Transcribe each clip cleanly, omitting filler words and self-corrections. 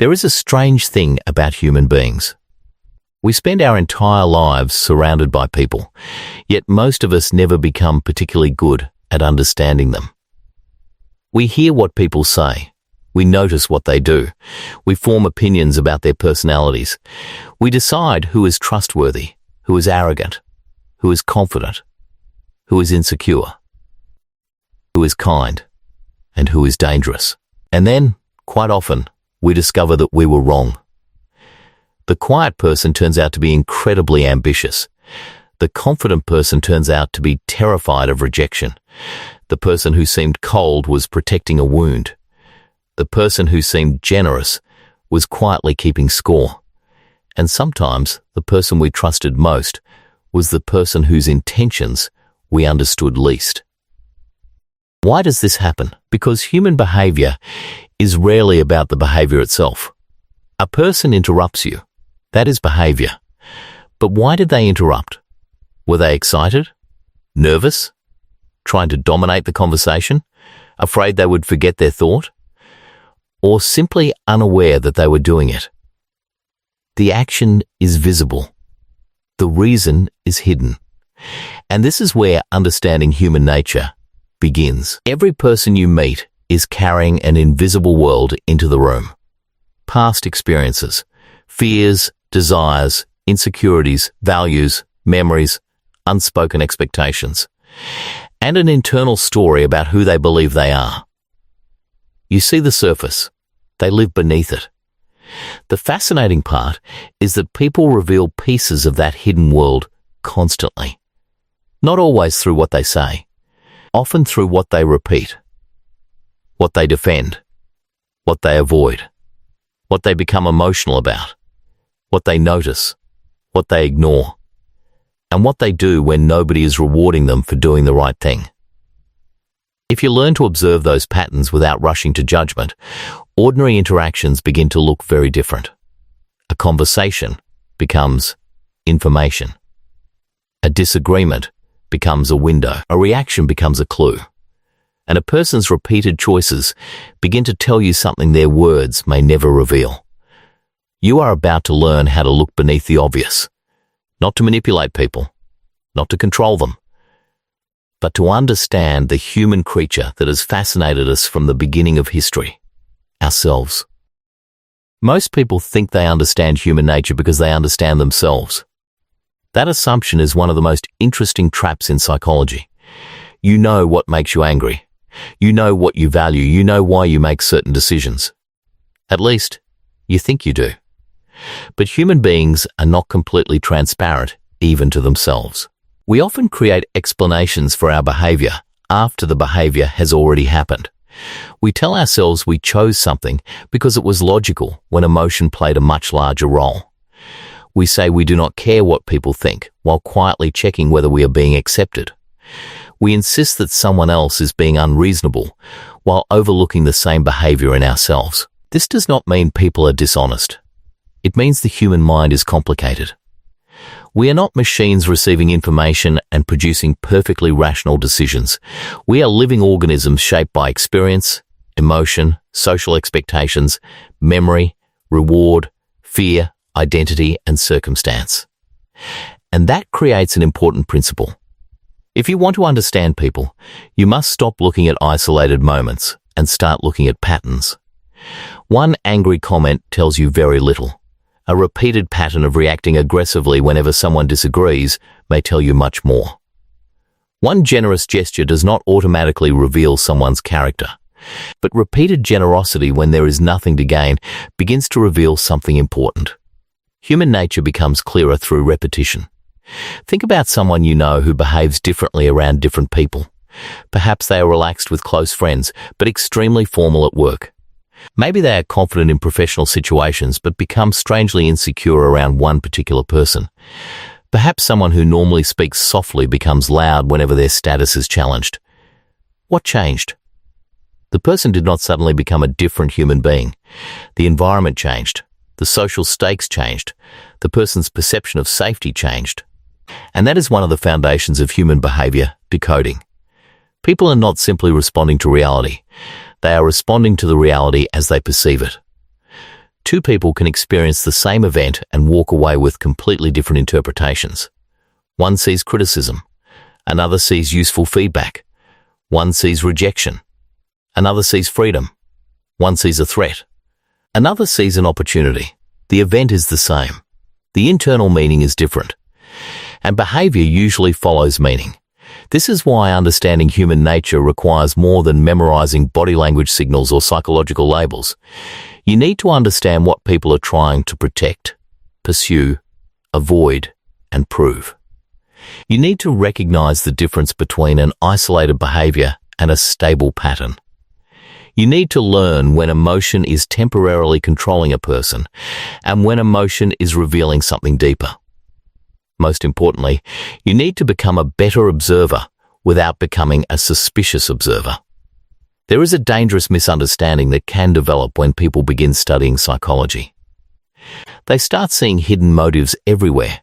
There is a strange thing about human beings. We spend our entire lives surrounded by people, yet most of us never become particularly good at understanding them. We hear what people say. We notice what they do. We form opinions about their personalities. We decide who is trustworthy, who is arrogant, who is confident, who is insecure, who is kind, and who is dangerous. And then, quite often, we discover that we were wrong. The quiet person turns out to be incredibly ambitious. The confident person turns out to be terrified of rejection. The person who seemed cold was protecting a wound. The person who seemed generous was quietly keeping score. And sometimes the person we trusted most was the person whose intentions we understood least. Why does this happen? Because human behavior is rarely about the behavior itself. A person interrupts you. That is behavior. But why did they interrupt? Were they excited? Nervous? Trying to dominate the conversation? Afraid they would forget their thought? Or simply unaware that they were doing it? The action is visible. The reason is hidden. And this is where understanding human nature begins. Every person you meet is carrying an invisible world into the room. Past experiences, fears, desires, insecurities, values, memories, unspoken expectations, and an internal story about who they believe they are. You see the surface. They live beneath it. The fascinating part is that people reveal pieces of that hidden world constantly. Not always through what they say, often through what they repeat, what they defend, what they avoid, what they become emotional about, what they notice, what they ignore, and what they do when nobody is rewarding them for doing the right thing. If you learn to observe those patterns without rushing to judgment, ordinary interactions begin to look very different. A conversation becomes information. A disagreement becomes a window. A reaction becomes a clue. And a person's repeated choices begin to tell you something their words may never reveal. You are about to learn how to look beneath the obvious, not to manipulate people, not to control them, but to understand the human creature that has fascinated us from the beginning of history, ourselves. Most people think they understand human nature because they understand themselves. That assumption is one of the most interesting traps in psychology. You know what makes you angry. You know what you value. You know why you make certain decisions. At least, you think you do. But human beings are not completely transparent, even to themselves. We often create explanations for our behavior after the behavior has already happened. We tell ourselves we chose something because it was logical when emotion played a much larger role. We say we do not care what people think while quietly checking whether we are being accepted. We insist that someone else is being unreasonable while overlooking the same behavior in ourselves. This does not mean people are dishonest. It means the human mind is complicated. We are not machines receiving information and producing perfectly rational decisions. We are living organisms shaped by experience, emotion, social expectations, memory, reward, fear, identity, and circumstance. And that creates an important principle. If you want to understand people, you must stop looking at isolated moments and start looking at patterns. One angry comment tells you very little. A repeated pattern of reacting aggressively whenever someone disagrees may tell you much more. One generous gesture does not automatically reveal someone's character, but repeated generosity when there is nothing to gain begins to reveal something important. Human nature becomes clearer through repetition. Think about someone you know who behaves differently around different people. Perhaps they are relaxed with close friends, but extremely formal at work. Maybe they are confident in professional situations, but become strangely insecure around one particular person. Perhaps someone who normally speaks softly becomes loud whenever their status is challenged. What changed? The person did not suddenly become a different human being. The environment changed. The social stakes changed. The person's perception of safety changed. And that is one of the foundations of human behavior, decoding. People are not simply responding to reality. They are responding to the reality as they perceive it. Two people can experience the same event and walk away with completely different interpretations. One sees criticism, another sees useful feedback. One sees rejection, another sees freedom. One sees a threat, another sees an opportunity. The event is the same. The internal meaning is different. And behavior usually follows meaning. This is why understanding human nature requires more than memorizing body language signals or psychological labels. You need to understand what people are trying to protect, pursue, avoid, and prove. You need to recognize the difference between an isolated behavior and a stable pattern. You need to learn when emotion is temporarily controlling a person and when emotion is revealing something deeper. Most importantly, you need to become a better observer without becoming a suspicious observer. There is a dangerous misunderstanding that can develop when people begin studying psychology. They start seeing hidden motives everywhere.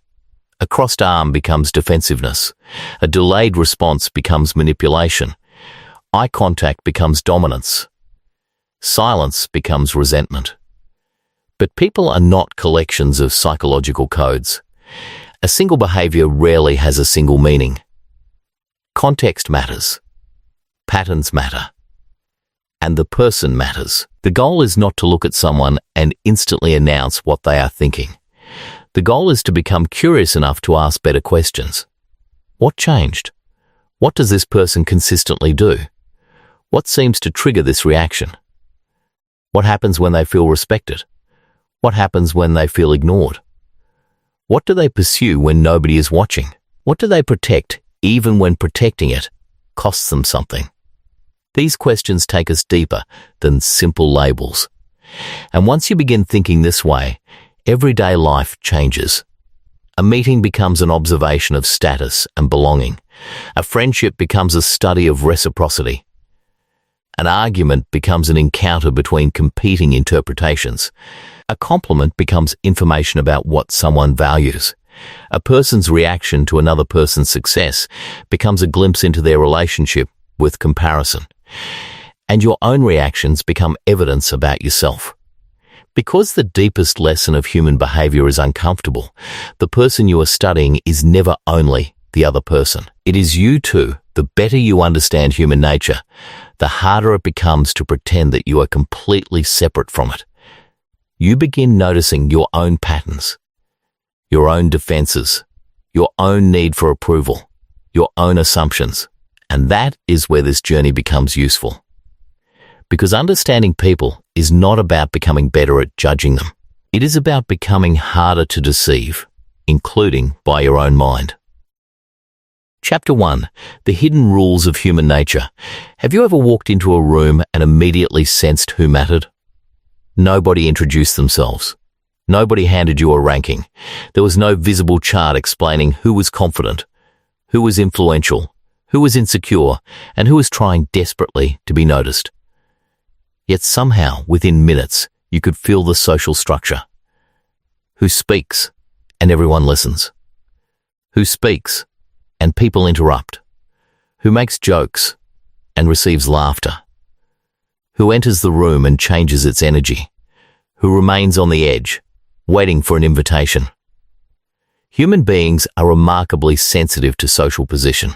A crossed arm becomes defensiveness. A delayed response becomes manipulation. Eye contact becomes dominance. Silence becomes resentment. But people are not collections of psychological codes. A single behavior rarely has a single meaning. Context matters. Patterns matter. And the person matters. The goal is not to look at someone and instantly announce what they are thinking. The goal is to become curious enough to ask better questions. What changed? What does this person consistently do? What seems to trigger this reaction? What happens when they feel respected? What happens when they feel ignored? What do they pursue when nobody is watching? What do they protect, even when protecting it costs them something? These questions take us deeper than simple labels. And once you begin thinking this way, everyday life changes. A meeting becomes an observation of status and belonging. A friendship becomes a study of reciprocity. An argument becomes an encounter between competing interpretations. A compliment becomes information about what someone values. A person's reaction to another person's success becomes a glimpse into their relationship with comparison. And your own reactions become evidence about yourself. Because the deepest lesson of human behavior is uncomfortable, the person you are studying is never only the other person. It is you too. The better you understand human nature, the harder it becomes to pretend that you are completely separate from it. You begin noticing your own patterns, your own defenses, your own need for approval, your own assumptions, and that is where this journey becomes useful. Because understanding people is not about becoming better at judging them. It is about becoming harder to deceive, including by your own mind. Chapter 1. The Hidden Rules of Human Nature. Have you ever walked into a room and immediately sensed who mattered? Nobody introduced themselves. Nobody handed you a ranking. There was no visible chart explaining who was confident, who was influential, who was insecure, and who was trying desperately to be noticed. Yet somehow, within minutes, you could feel the social structure. Who speaks, and everyone listens. Who speaks, and people interrupt. Who makes jokes, and receives laughter. Who enters the room and changes its energy. Who remains on the edge, waiting for an invitation. Human beings are remarkably sensitive to social position.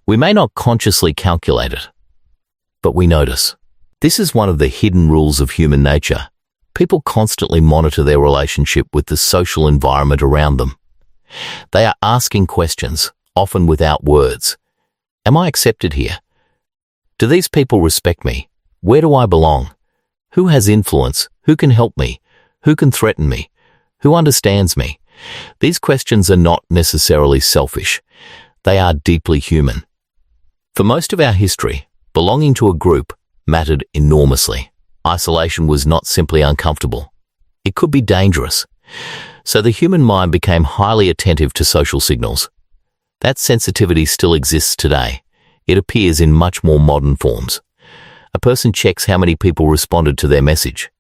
We may not consciously calculate it, but we notice. This is one of the hidden rules of human nature. People constantly monitor their relationship with the social environment around them. They are asking questions, often without words. Am I accepted here? Do these people respect me? Where do I belong? Who has influence? Who can help me? Who can threaten me? Who understands me? These questions are not necessarily selfish. They are deeply human. For most of our history, belonging to a group mattered enormously. Isolation was not simply uncomfortable. It could be dangerous. So the human mind became highly attentive to social signals. That sensitivity still exists today. It appears in much more modern forms. A person checks how many people responded to their message.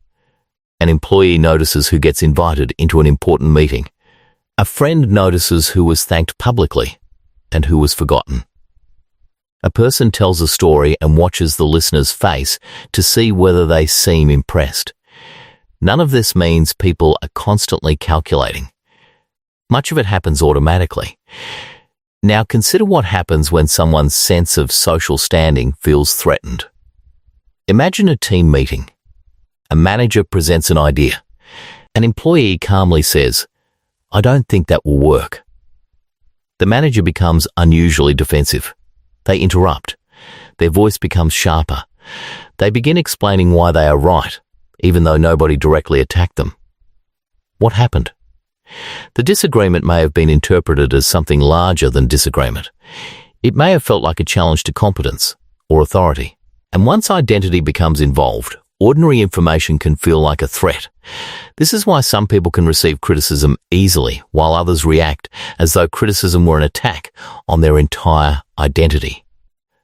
An employee notices who gets invited into an important meeting. A friend notices who was thanked publicly and who was forgotten. A person tells a story and watches the listener's face to see whether they seem impressed. None of this means people are constantly calculating. Much of it happens automatically. Now consider what happens when someone's sense of social standing feels threatened. Imagine a team meeting. A manager presents an idea. An employee calmly says, "I don't think that will work." The manager becomes unusually defensive. They interrupt. Their voice becomes sharper. They begin explaining why they are right, even though nobody directly attacked them. What happened? The disagreement may have been interpreted as something larger than disagreement. It may have felt like a challenge to competence or authority. And once identity becomes involved, ordinary information can feel like a threat. This is why some people can receive criticism easily, while others react as though criticism were an attack on their entire identity.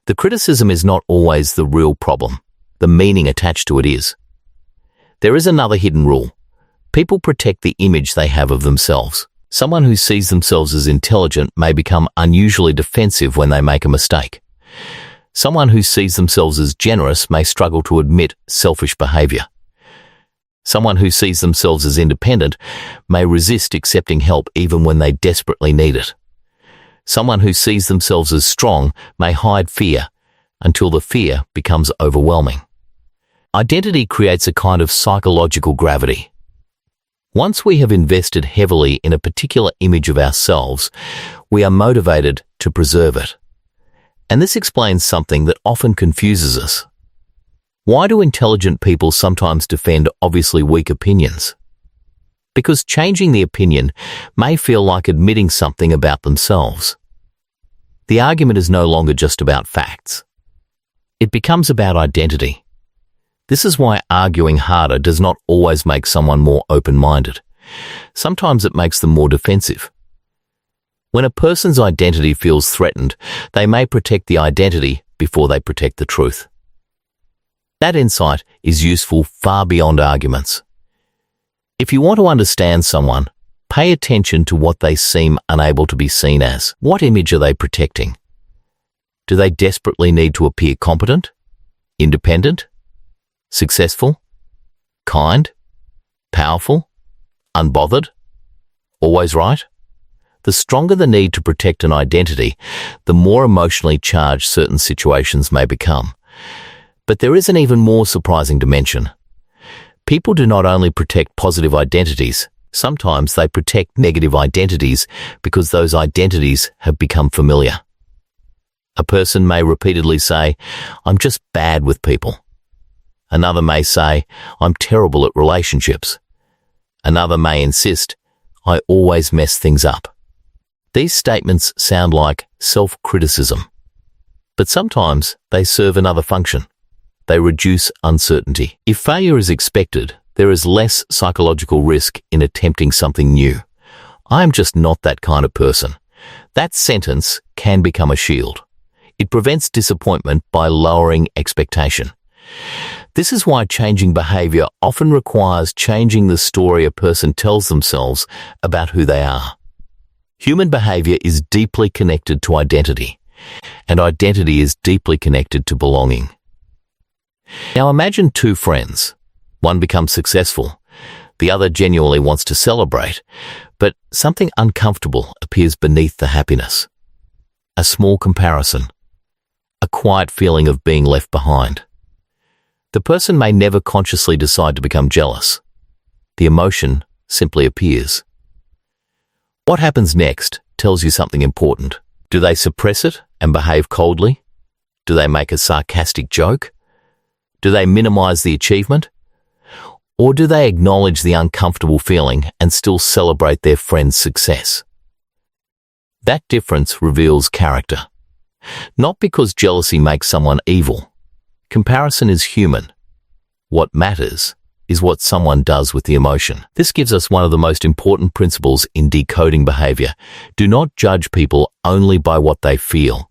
The criticism is not always the real problem. The meaning attached to it is. There is another hidden rule. People protect the image they have of themselves. Someone who sees themselves as intelligent may become unusually defensive when they make a mistake. Someone who sees themselves as generous may struggle to admit selfish behavior. Someone who sees themselves as independent may resist accepting help even when they desperately need it. Someone who sees themselves as strong may hide fear until the fear becomes overwhelming. Identity creates a kind of psychological gravity. Once we have invested heavily in a particular image of ourselves, we are motivated to preserve it. And this explains something that often confuses us. Why do intelligent people sometimes defend obviously weak opinions? Because changing the opinion may feel like admitting something about themselves. The argument is no longer just about facts. It becomes about identity. This is why arguing harder does not always make someone more open-minded. Sometimes it makes them more defensive. When a person's identity feels threatened, they may protect the identity before they protect the truth. That insight is useful far beyond arguments. If you want to understand someone, pay attention to what they seem unable to be seen as. What image are they protecting? Do they desperately need to appear competent, independent, successful, kind, powerful, unbothered, always right? The stronger the need to protect an identity, the more emotionally charged certain situations may become. But there is an even more surprising dimension. People do not only protect positive identities, sometimes they protect negative identities because those identities have become familiar. A person may repeatedly say, "I'm just bad with people." Another may say, "I'm terrible at relationships." Another may insist, "I always mess things up." These statements sound like self-criticism, but sometimes they serve another function. They reduce uncertainty. If failure is expected, there is less psychological risk in attempting something new. "I am just not that kind of person." That sentence can become a shield. It prevents disappointment by lowering expectation. This is why changing behavior often requires changing the story a person tells themselves about who they are. Human behavior is deeply connected to identity, and identity is deeply connected to belonging. Now imagine two friends. One becomes successful. The other genuinely wants to celebrate, but something uncomfortable appears beneath the happiness. A small comparison. A quiet feeling of being left behind. The person may never consciously decide to become jealous. The emotion simply appears. What happens next tells you something important. Do they suppress it and behave coldly? Do they make a sarcastic joke? Do they minimize the achievement? Or do they acknowledge the uncomfortable feeling and still celebrate their friend's success? That difference reveals character. Not because jealousy makes someone evil. Comparison is human. What matters is what someone does with the emotion. This gives us one of the most important principles in decoding behavior. Do not judge people only by what they feel.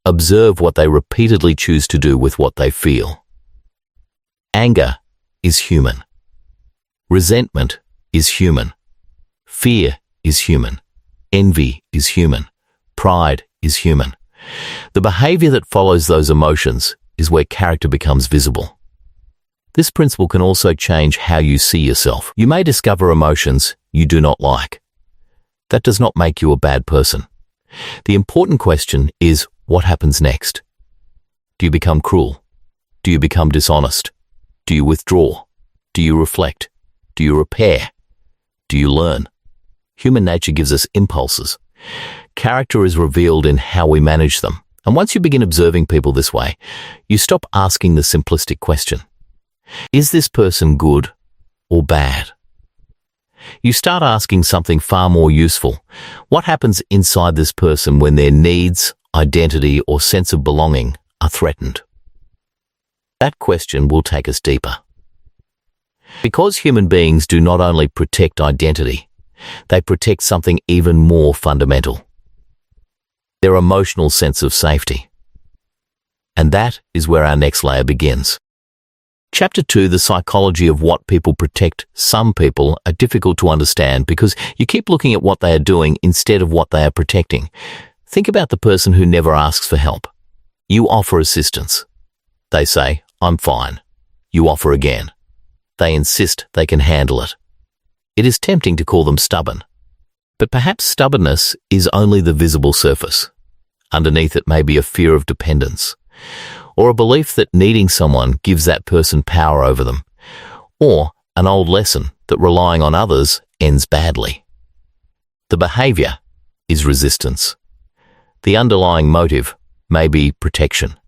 Observe what they repeatedly choose to do with what they feel. Anger is human. Resentment is human. Fear is human. Envy is human. Pride is human. The behavior that follows those emotions is where character becomes visible. This principle can also change how you see yourself. You may discover emotions you do not like. That does not make you a bad person. The important question is, what happens next? Do you become cruel? Do you become dishonest? Do you withdraw? Do you reflect? Do you repair? Do you learn? Human nature gives us impulses. Character is revealed in how we manage them. And once you begin observing people this way, you stop asking the simplistic question, is this person good or bad? You start asking something far more useful. What happens inside this person when their needs, identity, or sense of belonging are threatened? That question will take us deeper. Because human beings do not only protect identity, they protect something even more fundamental: their emotional sense of safety. And that is where our next layer begins. Chapter 2, the psychology of what people protect. Some people are difficult to understand because you keep looking at what they are doing instead of what they are protecting. Think about the person who never asks for help. You offer assistance. They say, "I'm fine." You offer again. They insist they can handle it. It is tempting to call them stubborn. But perhaps stubbornness is only the visible surface. Underneath it may be a fear of dependence, or a belief that needing someone gives that person power over them, or an old lesson that relying on others ends badly. The behavior is resistance. The underlying motive may be protection.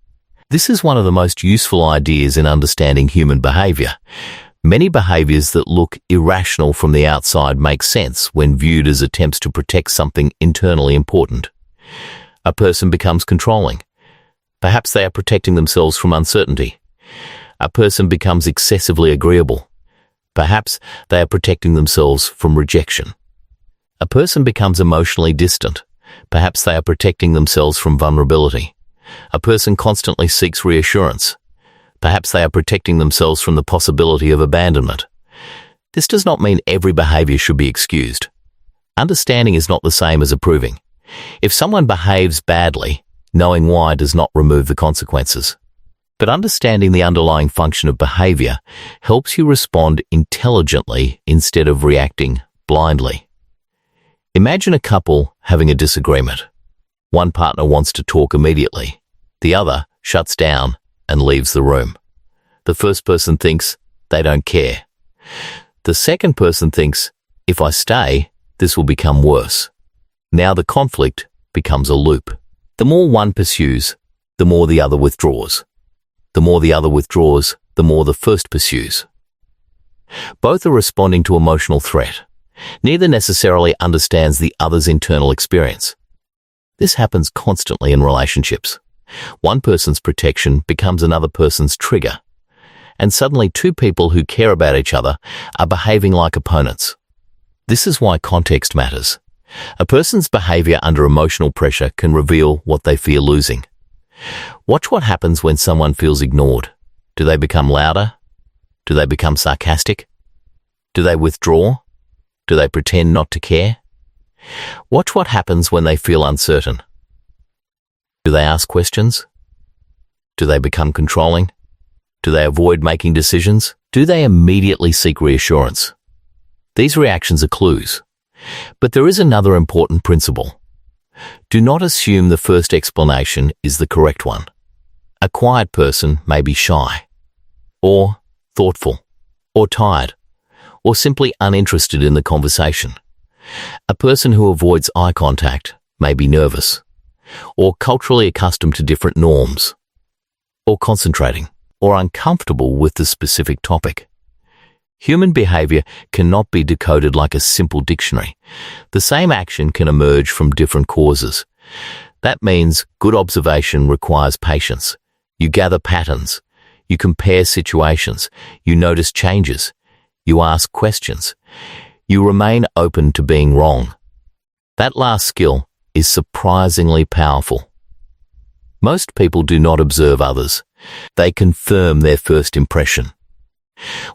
This is one of the most useful ideas in understanding human behavior. Many behaviors that look irrational from the outside make sense when viewed as attempts to protect something internally important. A person becomes controlling. Perhaps they are protecting themselves from uncertainty. A person becomes excessively agreeable. Perhaps they are protecting themselves from rejection. A person becomes emotionally distant. Perhaps they are protecting themselves from vulnerability. A person constantly seeks reassurance. Perhaps they are protecting themselves from the possibility of abandonment. This does not mean every behavior should be excused. Understanding is not the same as approving. If someone behaves badly, knowing why does not remove the consequences. But understanding the underlying function of behavior helps you respond intelligently instead of reacting blindly. Imagine a couple having a disagreement. One partner wants to talk immediately. The other shuts down and leaves the room. The first person thinks they don't care. The second person thinks, if I stay, this will become worse. Now the conflict becomes a loop. The more one pursues, the more the other withdraws. The more the other withdraws, the more the first pursues. Both are responding to emotional threat. Neither necessarily understands the other's internal experience. This happens constantly in relationships. One person's protection becomes another person's trigger. And suddenly two people who care about each other are behaving like opponents. This is why context matters. A person's behavior under emotional pressure can reveal what they fear losing. Watch what happens when someone feels ignored. Do they become louder? Do they become sarcastic? Do they withdraw? Do they pretend not to care? Watch what happens when they feel uncertain. Do they ask questions? Do they become controlling? Do they avoid making decisions? Do they immediately seek reassurance? These reactions are clues. But there is another important principle. Do not assume the first explanation is the correct one. A quiet person may be shy, or thoughtful, or tired, or simply uninterested in the conversation. A person who avoids eye contact may be nervous, or culturally accustomed to different norms, or concentrating, or uncomfortable with the specific topic. Human behavior cannot be decoded like a simple dictionary. The same action can emerge from different causes. That means good observation requires patience. You gather patterns. You compare situations. You notice changes. You ask questions. You remain open to being wrong. That last skill is surprisingly powerful. Most people do not observe others. They confirm their first impression.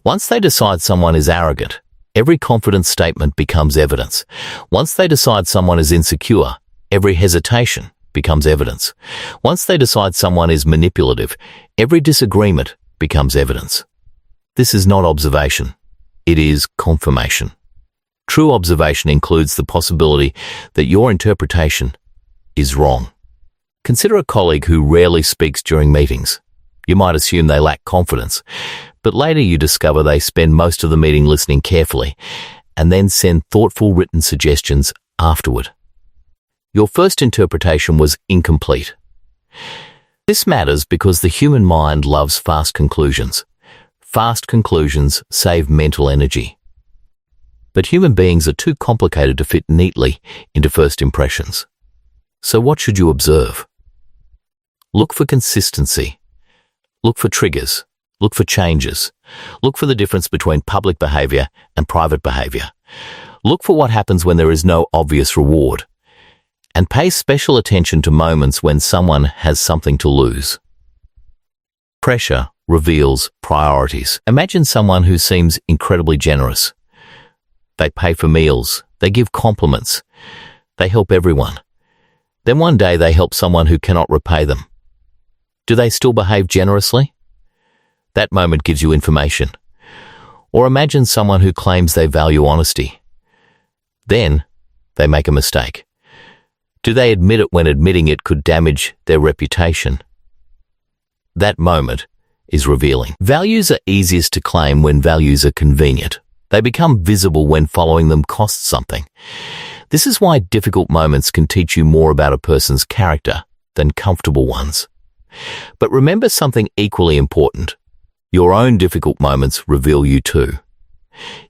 Once they decide someone is arrogant, every confident statement becomes evidence. Once they decide someone is insecure, every hesitation becomes evidence. Once they decide someone is manipulative, every disagreement becomes evidence. This is not observation. It is confirmation. True observation includes the possibility that your interpretation is wrong. Consider a colleague who rarely speaks during meetings. You might assume they lack confidence, but later you discover they spend most of the meeting listening carefully and then send thoughtful written suggestions afterward. Your first interpretation was incomplete. This matters because the human mind loves fast conclusions. Fast conclusions save mental energy. But human beings are too complicated to fit neatly into first impressions. So what should you observe? Look for consistency. Look for triggers. Look for changes. Look for the difference between public behavior and private behavior. Look for what happens when there is no obvious reward. And pay special attention to moments when someone has something to lose. Pressure reveals priorities. Imagine someone who seems incredibly generous. They pay for meals. They give compliments. They help everyone. Then one day they help someone who cannot repay them. Do they still behave generously? That moment gives you information. Or imagine someone who claims they value honesty. Then they make a mistake. Do they admit it when admitting it could damage their reputation? That moment is revealing. Values are easiest to claim when values are convenient. They become visible when following them costs something. This is why difficult moments can teach you more about a person's character than comfortable ones. But remember something equally important. Your own difficult moments reveal you too.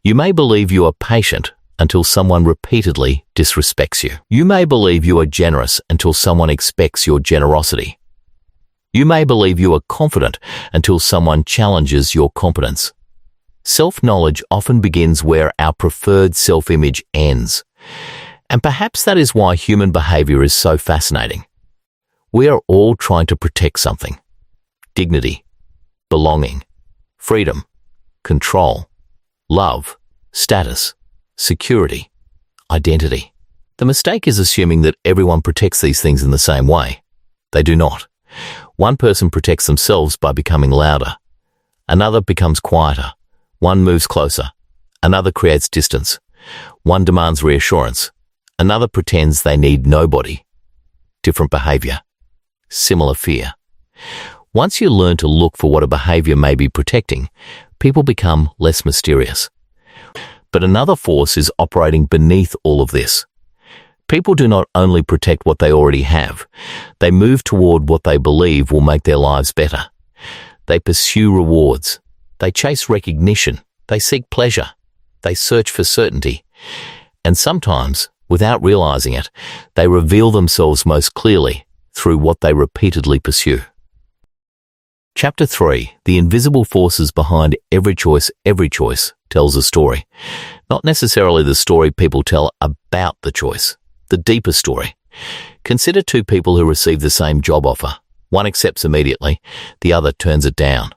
You may believe you are patient until someone repeatedly disrespects you. You may believe you are generous until someone expects your generosity. You may believe you are confident until someone challenges your competence. Self-knowledge often begins where our preferred self-image ends. And perhaps that is why human behavior is so fascinating. We are all trying to protect something. Dignity, belonging, freedom, control, love, status, security, identity. The mistake is assuming that everyone protects these things in the same way. They do not. One person protects themselves by becoming louder. Another becomes quieter. One moves closer. Another creates distance. One demands reassurance. Another pretends they need nobody. Different behavior. Similar fear. Once you learn to look for what a behavior may be protecting, people become less mysterious. But another force is operating beneath all of this. People do not only protect what they already have, they move toward what they believe will make their lives better. They pursue rewards. They chase recognition. They seek pleasure. They search for certainty. And sometimes, without realizing it, they reveal themselves most clearly through what they repeatedly pursue. Chapter 3. The invisible forces behind every choice tells a story. Not necessarily the story people tell about the choice, the deeper story. Consider two people who receive the same job offer. One accepts immediately, the other turns it down.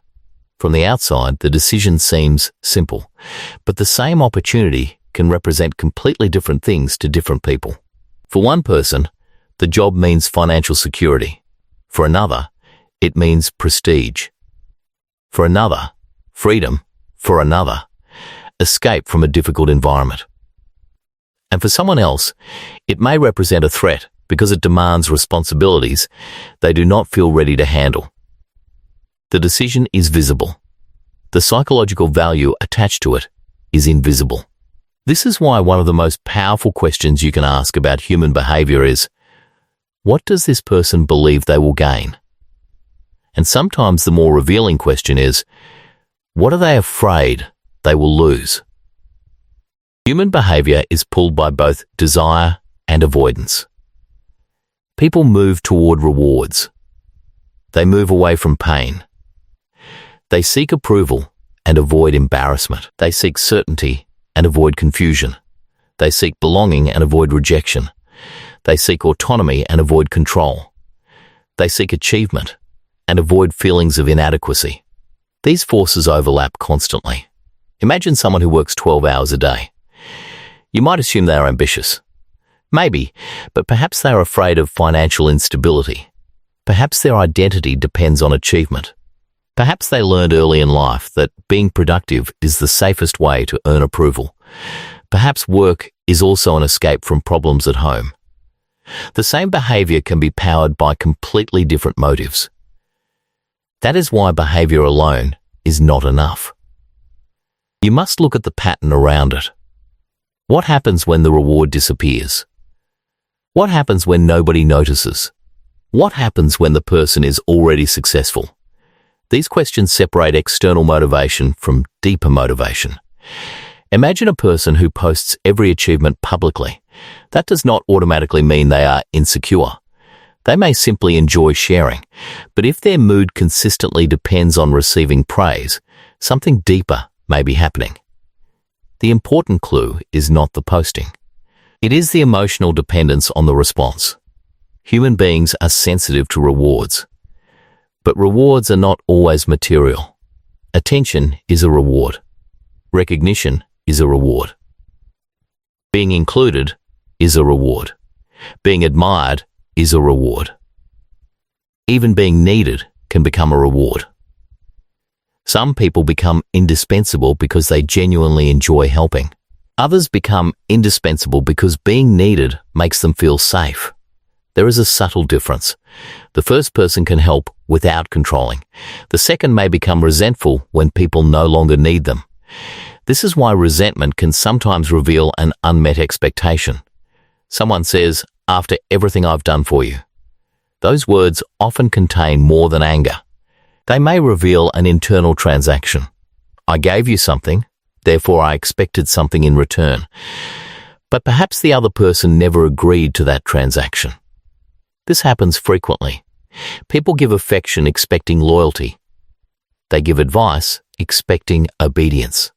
From the outside, the decision seems simple, but the same opportunity can represent completely different things to different people. For one person, the job means financial security. For another, it means prestige. For another, freedom. For another, escape from a difficult environment. And for someone else, it may represent a threat because it demands responsibilities they do not feel ready to handle. The decision is visible. The psychological value attached to it is invisible. This is why one of the most powerful questions you can ask about human behavior is, what does this person believe they will gain? And sometimes the more revealing question is, what are they afraid they will lose? Human behavior is pulled by both desire and avoidance. People move toward rewards. They move away from pain. They seek approval and avoid embarrassment. They seek certainty and avoid confusion. They seek belonging and avoid rejection. They seek autonomy and avoid control. They seek achievement and avoid feelings of inadequacy. These forces overlap constantly. Imagine someone who works 12 hours a day. You might assume they are ambitious. Maybe, but perhaps they are afraid of financial instability. Perhaps their identity depends on achievement. Perhaps they learned early in life that being productive is the safest way to earn approval. Perhaps work is also an escape from problems at home. The same behavior can be powered by completely different motives. That is why behavior alone is not enough. You must look at the pattern around it. What happens when the reward disappears? What happens when nobody notices? What happens when the person is already successful? These questions separate external motivation from deeper motivation. Imagine a person who posts every achievement publicly. That does not automatically mean they are insecure. They may simply enjoy sharing, but if their mood consistently depends on receiving praise, something deeper may be happening. The important clue is not the posting. It is the emotional dependence on the response. Human beings are sensitive to rewards. But rewards are not always material. Attention is a reward. Recognition is a reward. Being included is a reward. Being admired is a reward. Even being needed can become a reward. Some people become indispensable because they genuinely enjoy helping. Others become indispensable because being needed makes them feel safe. There is a subtle difference. The first person can help without controlling. The second may become resentful when people no longer need them. This is why resentment can sometimes reveal an unmet expectation. Someone says, "After everything I've done for you." Those words often contain more than anger. They may reveal an internal transaction. I gave you something, therefore I expected something in return. But perhaps the other person never agreed to that transaction. This happens frequently. People give affection expecting loyalty. They give advice expecting obedience.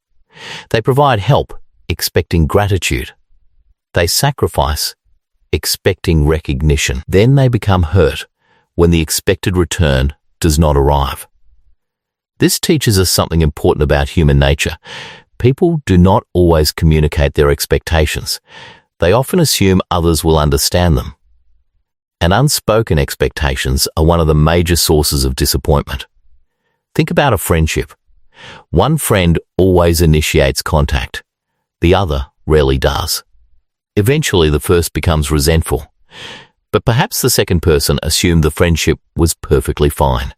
They provide help expecting gratitude. They sacrifice expecting recognition. Then they become hurt when the expected return does not arrive. This teaches us something important about human nature. People do not always communicate their expectations. They often assume others will understand them. And unspoken expectations are one of the major sources of disappointment. Think about a friendship. One friend always initiates contact. The other rarely does. Eventually, the first becomes resentful. But perhaps the second person assumed the friendship was perfectly fine.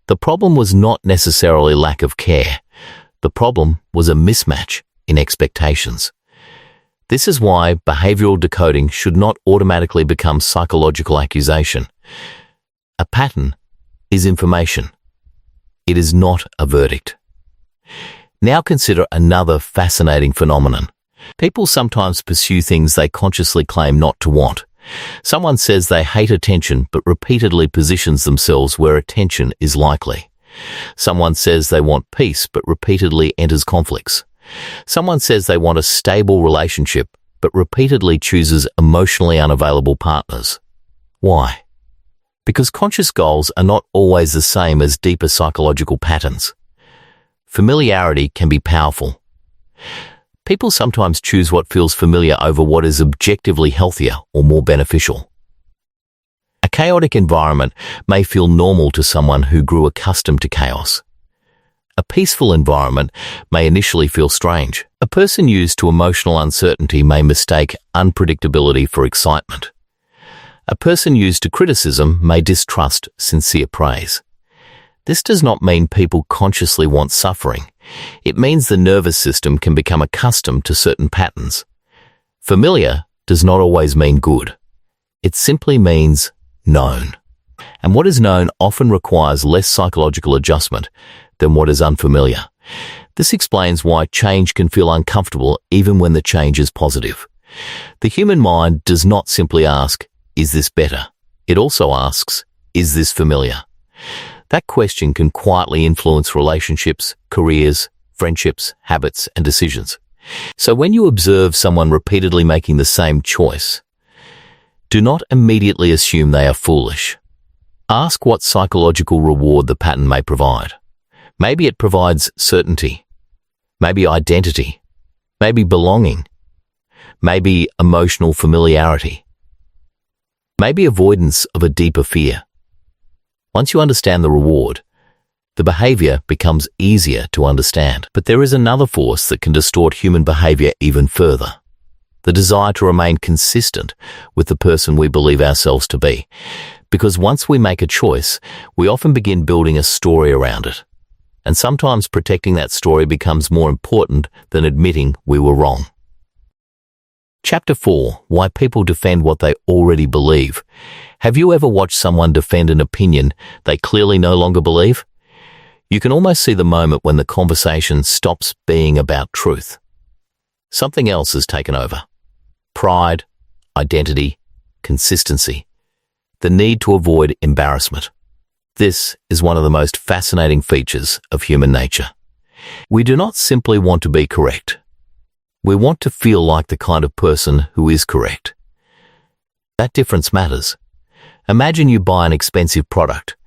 The problem was not necessarily lack of care. The problem was a mismatch in expectations. This is why behavioral decoding should not automatically become psychological accusation. A pattern is information. It is not a verdict. Now consider another fascinating phenomenon. People sometimes pursue things they consciously claim not to want. Someone says they hate attention but repeatedly positions themselves where attention is likely. Someone says they want peace but repeatedly enters conflicts. Someone says they want a stable relationship but repeatedly chooses emotionally unavailable partners. Why? Because conscious goals are not always the same as deeper psychological patterns. Familiarity can be powerful. People sometimes choose what feels familiar over what is objectively healthier or more beneficial. A chaotic environment may feel normal to someone who grew accustomed to chaos. A peaceful environment may initially feel strange. A person used to emotional uncertainty may mistake unpredictability for excitement. A person used to criticism may distrust sincere praise. This does not mean people consciously want suffering. It means the nervous system can become accustomed to certain patterns. Familiar does not always mean good. It simply means known. And what is known often requires less psychological adjustment than what is unfamiliar. This explains why change can feel uncomfortable even when the change is positive. The human mind does not simply ask, "Is this better?" It also asks, "Is this familiar?" That question can quietly influence relationships, careers, friendships, habits, and decisions. So when you observe someone repeatedly making the same choice, do not immediately assume they are foolish. Ask what psychological reward the pattern may provide. Maybe it provides certainty, maybe identity, maybe belonging, maybe emotional familiarity, maybe avoidance of a deeper fear. Once you understand the reward, The behavior becomes easier to understand. But there is another force that can distort human behavior even further. The desire to remain consistent with the person we believe ourselves to be. Because once we make a choice, we often begin building a story around it. And sometimes protecting that story becomes more important than admitting we were wrong. Chapter 4. Why people defend what they already believe. Have you ever watched someone defend an opinion they clearly no longer believe? You can almost see the moment when the conversation stops being about truth. Something else has taken over. Pride, identity, consistency. The need to avoid embarrassment. This is one of the most fascinating features of human nature. We do not simply want to be correct. We want to feel like the kind of person who is correct. That difference matters. Imagine you buy an expensive product.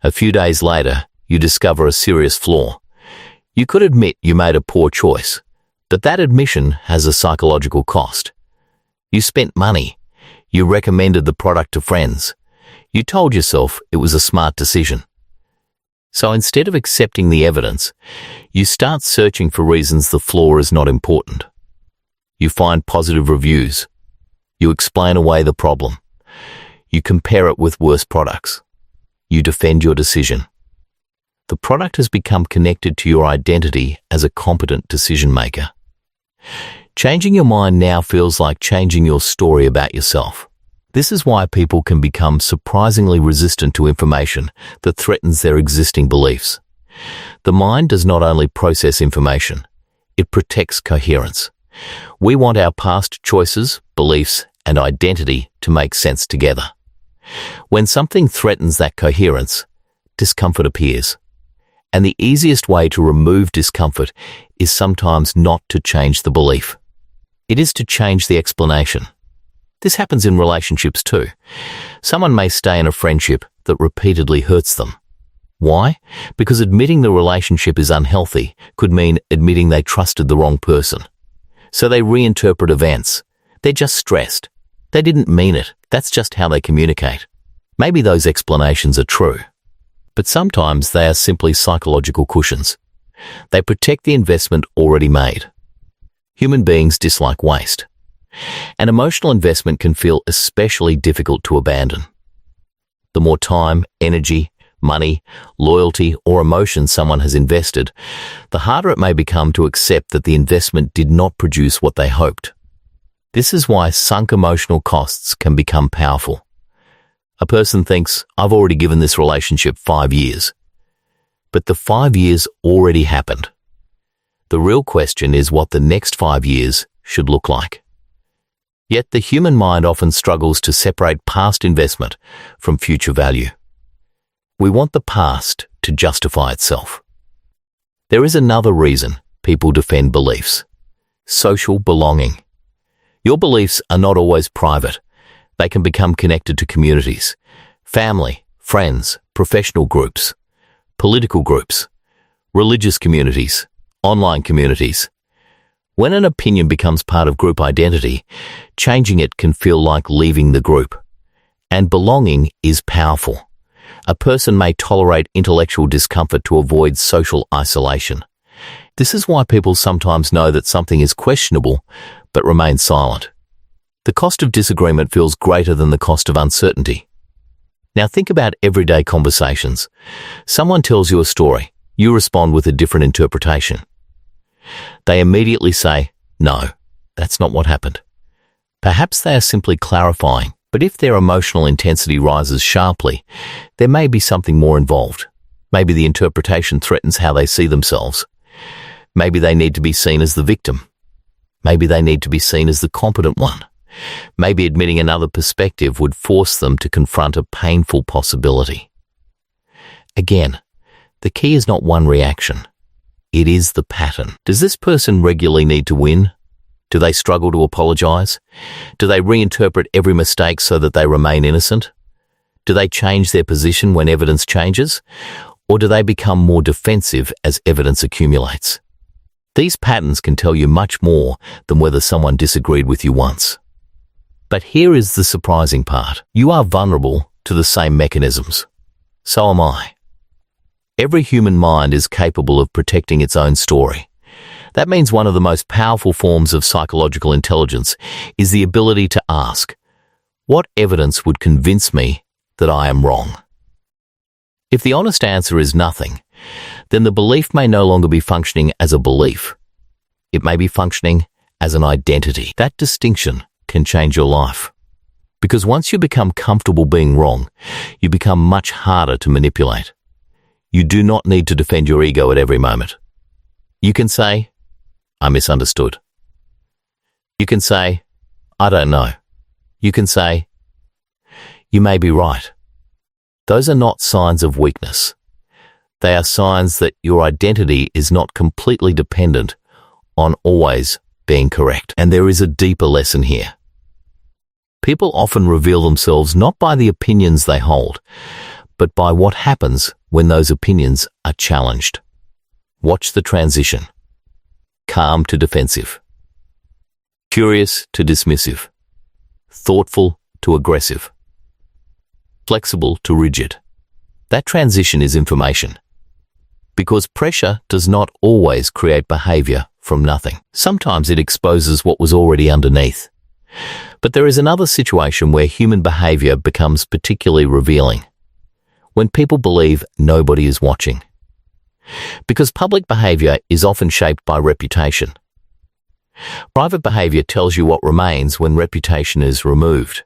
A few days later, you discover a serious flaw. You could admit you made a poor choice, but that admission has a psychological cost. You spent money. You recommended the product to friends. You told yourself it was a smart decision. So instead of accepting the evidence, you start searching for reasons the flaw is not important. You find positive reviews. You explain away the problem. You compare it with worse products. You defend your decision. The product has become connected to your identity as a competent decision maker. Changing your mind now feels like changing your story about yourself. This is why people can become surprisingly resistant to information that threatens their existing beliefs. The mind does not only process information, it protects coherence. We want our past choices, beliefs, and identity to make sense together. When something threatens that coherence, discomfort appears. And the easiest way to remove discomfort is sometimes not to change the belief. It is to change the explanation. This happens in relationships too. Someone may stay in a friendship that repeatedly hurts them. Why? Because admitting the relationship is unhealthy could mean admitting they trusted the wrong person. So they reinterpret events. They're just stressed. They didn't mean it. That's just how they communicate. Maybe those explanations are true. But sometimes they are simply psychological cushions. They protect the investment already made. Human beings dislike waste. An emotional investment can feel especially difficult to abandon. The more time, energy, money, loyalty, or emotion someone has invested, the harder it may become to accept that the investment did not produce what they hoped. This is why sunk emotional costs can become powerful. A person thinks, I've already given this relationship 5 years. But the 5 years already happened. The real question is what the next 5 years should look like. Yet the human mind often struggles to separate past investment from future value. We want the past to justify itself. There is another reason people defend beliefs: social belonging. Your beliefs are not always private. They can become connected to communities, family, friends, professional groups, political groups, religious communities, online communities. When an opinion becomes part of group identity, changing it can feel like leaving the group. And belonging is powerful. A person may tolerate intellectual discomfort to avoid social isolation. This is why people sometimes know that something is questionable, but remain silent. The cost of disagreement feels greater than the cost of uncertainty. Now think about everyday conversations. Someone tells you a story. You respond with a different interpretation. They immediately say, no, that's not what happened. Perhaps they are simply clarifying, but if their emotional intensity rises sharply, there may be something more involved. Maybe the interpretation threatens how they see themselves. Maybe they need to be seen as the victim. Maybe they need to be seen as the competent one. Maybe admitting another perspective would force them to confront a painful possibility. Again, the key is not one reaction. It is the pattern. Does this person regularly need to win? Do they struggle to apologize? Do they reinterpret every mistake so that they remain innocent? Do they change their position when evidence changes? Or do they become more defensive as evidence accumulates? These patterns can tell you much more than whether someone disagreed with you once. But here is the surprising part. You are vulnerable to the same mechanisms. So am I. Every human mind is capable of protecting its own story. That means one of the most powerful forms of psychological intelligence is the ability to ask, what evidence would convince me that I am wrong? If the honest answer is nothing, then the belief may no longer be functioning as a belief. It may be functioning as an identity. That distinction can change your life. Because once you become comfortable being wrong, you become much harder to manipulate. You do not need to defend your ego at every moment. You can say, I misunderstood. You can say, I don't know. You can say, you may be right. Those are not signs of weakness. They are signs that your identity is not completely dependent on always being correct. And there is a deeper lesson here. People often reveal themselves not by the opinions they hold, but by what happens when those opinions are challenged. Watch the transition. Calm to defensive. Curious to dismissive. Thoughtful to aggressive. Flexible to rigid. That transition is information. Because pressure does not always create behavior from nothing. Sometimes it exposes what was already underneath. But there is another situation where human behavior becomes particularly revealing. When people believe nobody is watching. Because public behavior is often shaped by reputation. Private behavior tells you what remains when reputation is removed.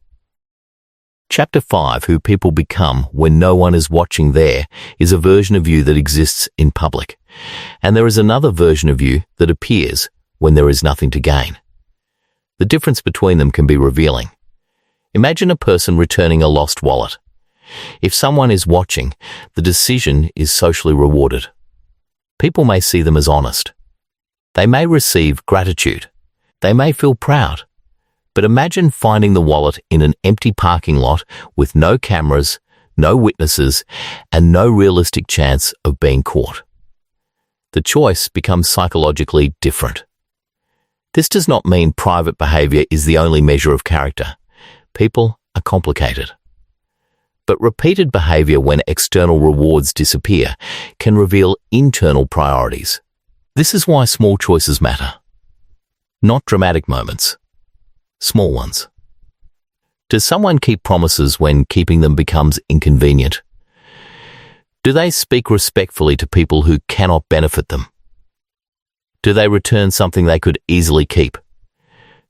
Chapter 5, Who People Become When No One is Watching There, is a version of you that exists in public. And there is another version of you that appears when there is nothing to gain. The difference between them can be revealing. Imagine a person returning a lost wallet. If someone is watching, the decision is socially rewarded. People may see them as honest. They may receive gratitude. They may feel proud. But imagine finding the wallet in an empty parking lot with no cameras, no witnesses, and no realistic chance of being caught. The choice becomes psychologically different. This does not mean private behavior is the only measure of character. People are complicated. But repeated behavior when external rewards disappear can reveal internal priorities. This is why small choices matter. Not dramatic moments. Small ones. Does someone keep promises when keeping them becomes inconvenient? Do they speak respectfully to people who cannot benefit them? Do they return something they could easily keep?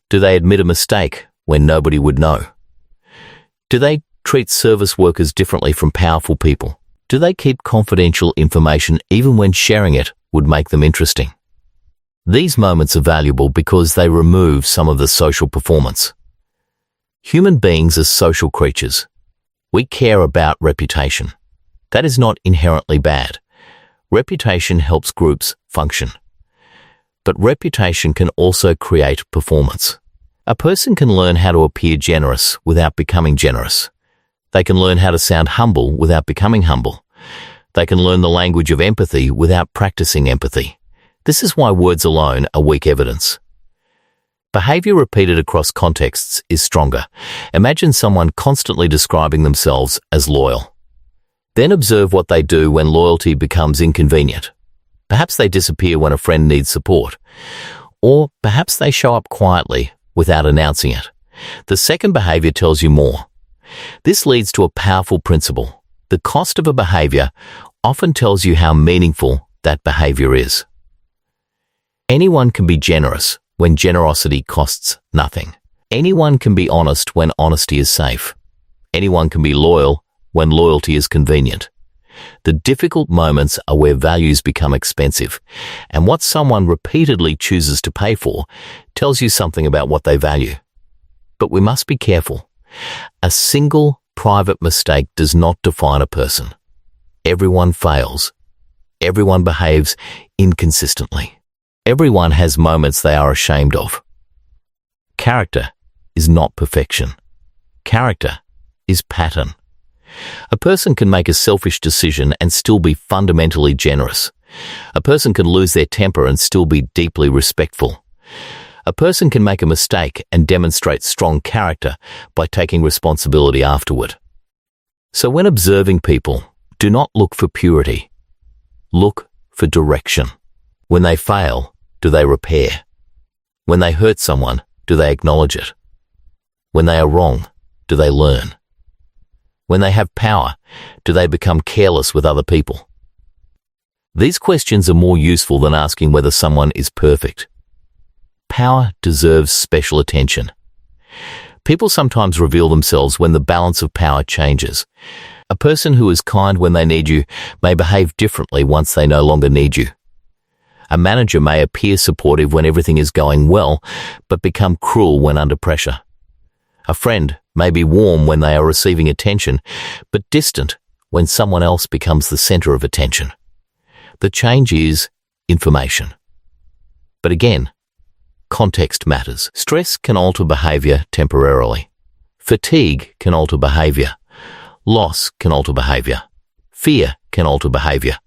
Do they admit a mistake when nobody would know? Do they treat service workers differently from powerful people? Do they keep confidential information even when sharing it would make them interesting? These moments are valuable because they remove some of the social performance. Human beings are social creatures. We care about reputation. That is not inherently bad. Reputation helps groups function. But reputation can also create performance. A person can learn how to appear generous without becoming generous. They can learn how to sound humble without becoming humble. They can learn the language of empathy without practicing empathy. This is why words alone are weak evidence. Behavior repeated across contexts is stronger. Imagine someone constantly describing themselves as loyal. Then observe what they do when loyalty becomes inconvenient. Perhaps they disappear when a friend needs support. Or perhaps they show up quietly without announcing it. The second behavior tells you more. This leads to a powerful principle. The cost of a behavior often tells you how meaningful that behavior is. Anyone can be generous when generosity costs nothing. Anyone can be honest when honesty is safe. Anyone can be loyal when loyalty is convenient. The difficult moments are where values become expensive, and what someone repeatedly chooses to pay for tells you something about what they value. But we must be careful. A single private mistake does not define a person. Everyone fails. Everyone behaves inconsistently. Everyone has moments they are ashamed of. Character is not perfection. Character is pattern. A person can make a selfish decision and still be fundamentally generous. A person can lose their temper and still be deeply respectful. A person can make a mistake and demonstrate strong character by taking responsibility afterward. So when observing people, do not look for purity. Look for direction. When they fail, do they repair? When they hurt someone, do they acknowledge it? When they are wrong, do they learn? When they have power, do they become careless with other people? These questions are more useful than asking whether someone is perfect. Power deserves special attention. People sometimes reveal themselves when the balance of power changes. A person who is kind when they need you may behave differently once they no longer need you. A manager may appear supportive when everything is going well, but become cruel when under pressure. A friend may be warm when they are receiving attention, but distant when someone else becomes the center of attention. The change is information. But again, context matters. Stress can alter behavior temporarily. Fatigue can alter behavior. Loss can alter behavior. Fear can alter behavior.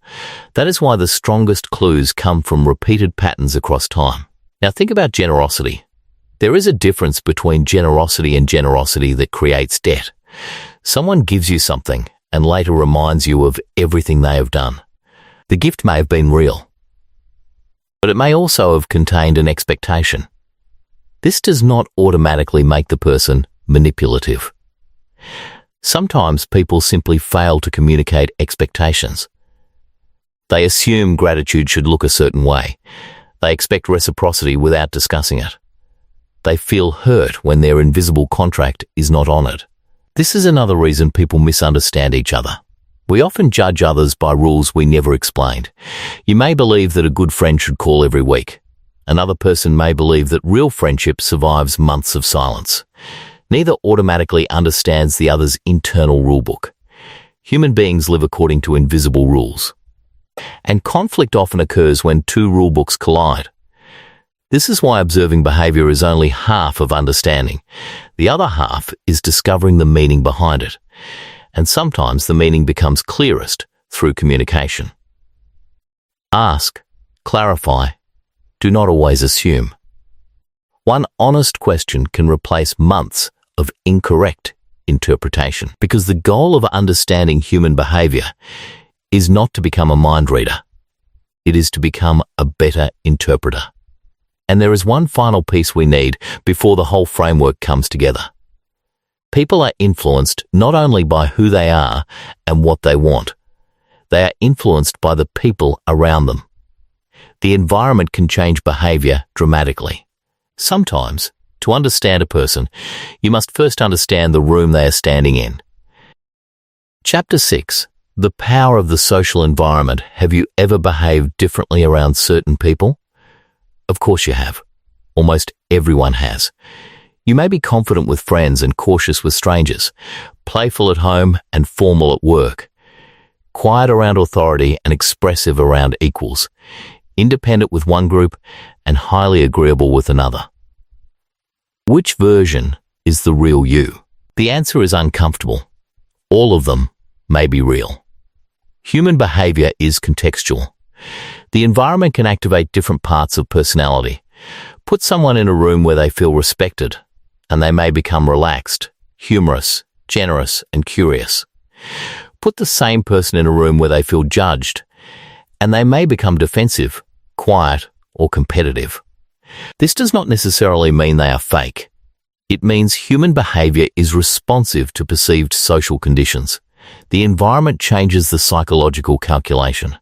That is why the strongest clues come from repeated patterns across time. Now think about generosity. There is a difference between generosity and generosity that creates debt. Someone gives you something and later reminds you of everything they have done. The gift may have been real, but it may also have contained an expectation. This does not automatically make the person manipulative. Sometimes people simply fail to communicate expectations. They assume gratitude should look a certain way. They expect reciprocity without discussing it. They feel hurt when their invisible contract is not honored. This is another reason people misunderstand each other. We often judge others by rules we never explained. You may believe that a good friend should call every week. Another person may believe that real friendship survives months of silence. Neither automatically understands the other's internal rulebook. Human beings live according to invisible rules. And conflict often occurs when two rulebooks collide. This is why observing behavior is only half of understanding. The other half is discovering the meaning behind it. And sometimes the meaning becomes clearest through communication. Ask, clarify, do not always assume. One honest question can replace months of incorrect interpretation, because the goal of understanding human behavior is not to become a mind reader. It is to become a better interpreter. And there is one final piece we need before the whole framework comes together. People are influenced not only by who they are and what they want. They are influenced by the people around them. The environment can change behavior dramatically. Sometimes, to understand a person, you must first understand the room they are standing in. Chapter 6. The power of the social environment. Have you ever behaved differently around certain people? Of course you have. Almost everyone has. You may be confident with friends and cautious with strangers, playful at home and formal at work, quiet around authority and expressive around equals, independent with one group and highly agreeable with another. Which version is the real you? The answer is uncomfortable. All of them may be real. Human behavior is contextual. The environment can activate different parts of personality. Put someone in a room where they feel respected, and they may become relaxed, humorous, generous, and curious. Put the same person in a room where they feel judged, and they may become defensive, quiet, or competitive. This does not necessarily mean they are fake. It means human behavior is responsive to perceived social conditions. The environment changes the psychological calculation.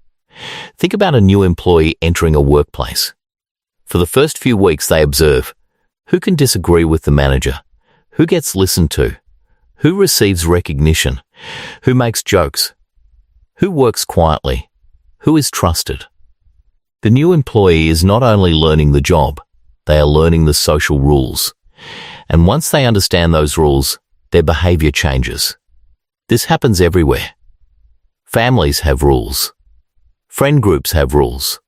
Think about a new employee entering a workplace. For the first few weeks, they observe who can disagree with the manager, who gets listened to, who receives recognition, who makes jokes, who works quietly, who is trusted. The new employee is not only learning the job, they are learning the social rules. And once they understand those rules, their behavior changes. This happens everywhere. Families have rules. Friend groups have rules.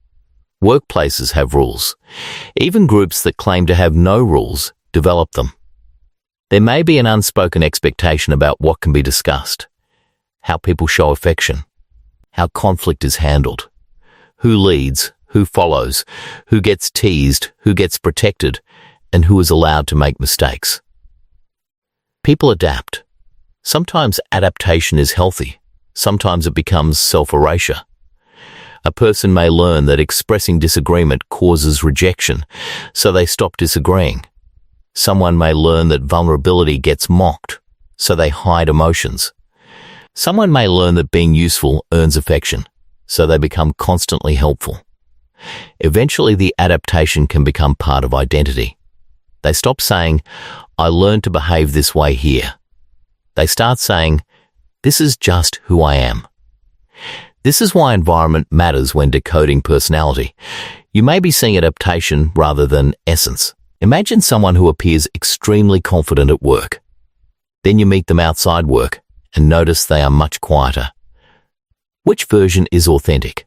Workplaces have rules. Even groups that claim to have no rules develop them. There may be an unspoken expectation about what can be discussed, how people show affection, how conflict is handled, who leads, who follows, who gets teased, who gets protected, and who is allowed to make mistakes. People adapt. Sometimes adaptation is healthy. Sometimes it becomes self-erasure. A person may learn that expressing disagreement causes rejection, so they stop disagreeing. Someone may learn that vulnerability gets mocked, so they hide emotions. Someone may learn that being useful earns affection, so they become constantly helpful. Eventually, the adaptation can become part of identity. They stop saying, "I learned to behave this way here." They start saying, "This is just who I am." This is why environment matters when decoding personality. You may be seeing adaptation rather than essence. Imagine someone who appears extremely confident at work. Then you meet them outside work and notice they are much quieter. Which version is authentic?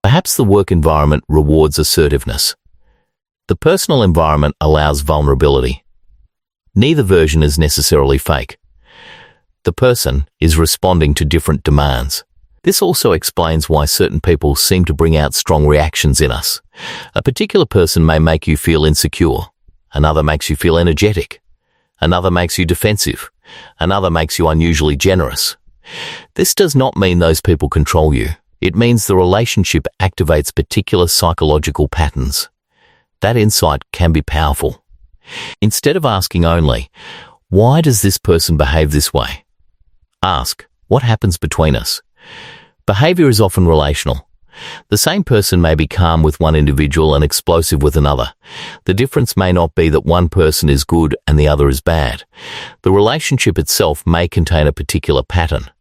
Perhaps the work environment rewards assertiveness. The personal environment allows vulnerability. Neither version is necessarily fake. The person is responding to different demands. This also explains why certain people seem to bring out strong reactions in us. A particular person may make you feel insecure. Another makes you feel energetic. Another makes you defensive. Another makes you unusually generous. This does not mean those people control you. It means the relationship activates particular psychological patterns. That insight can be powerful. Instead of asking only, "Why does this person behave this way?" ask, "What happens between us?" Behavior is often relational. The same person may be calm with one individual and explosive with another. The difference may not be that one person is good and the other is bad. The relationship itself may contain a particular pattern.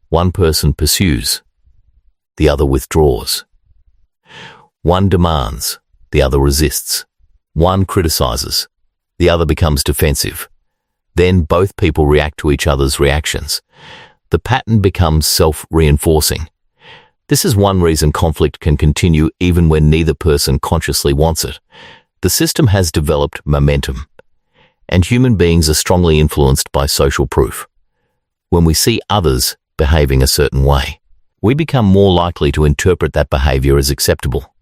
One person pursues, the other withdraws. One demands, the other resists. One criticizes, the other becomes defensive. Then both people react to each other's reactions. The pattern becomes self-reinforcing. This is one reason conflict can continue even when neither person consciously wants it. The system has developed momentum, and human beings are strongly influenced by social proof. When we see others behaving a certain way, we become more likely to interpret that behavior as acceptable.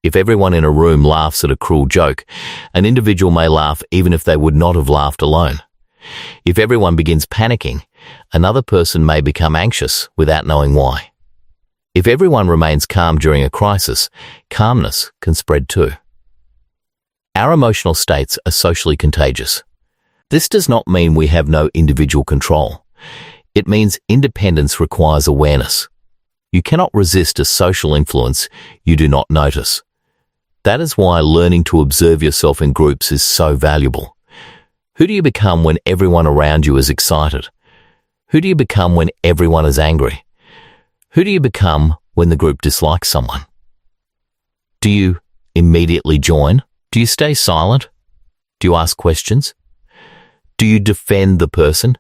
If everyone in a room laughs at a cruel joke, an individual may laugh even if they would not have laughed alone. If everyone begins panicking, another person may become anxious without knowing why. If everyone remains calm during a crisis, calmness can spread too. Our emotional states are socially contagious. This does not mean we have no individual control. It means independence requires awareness. You cannot resist a social influence you do not notice. That is why learning to observe yourself in groups is so valuable. Who do you become when everyone around you is excited? Who do you become when everyone is angry? Who do you become when the group dislikes someone? Do you immediately join? Do you stay silent? Do you ask questions? Do you defend the person?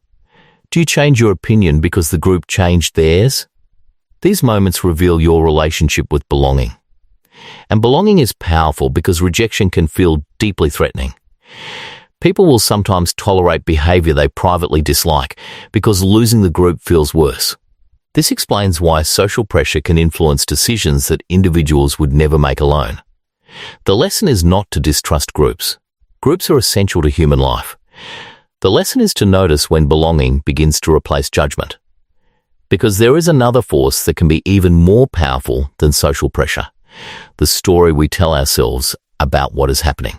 Do you change your opinion because the group changed theirs? These moments reveal your relationship with belonging. And belonging is powerful because rejection can feel deeply threatening. People will sometimes tolerate behavior they privately dislike because losing the group feels worse. This explains why social pressure can influence decisions that individuals would never make alone. The lesson is not to distrust groups. Groups are essential to human life. The lesson is to notice when belonging begins to replace judgment. Because there is another force that can be even more powerful than social pressure: the story we tell ourselves about what is happening.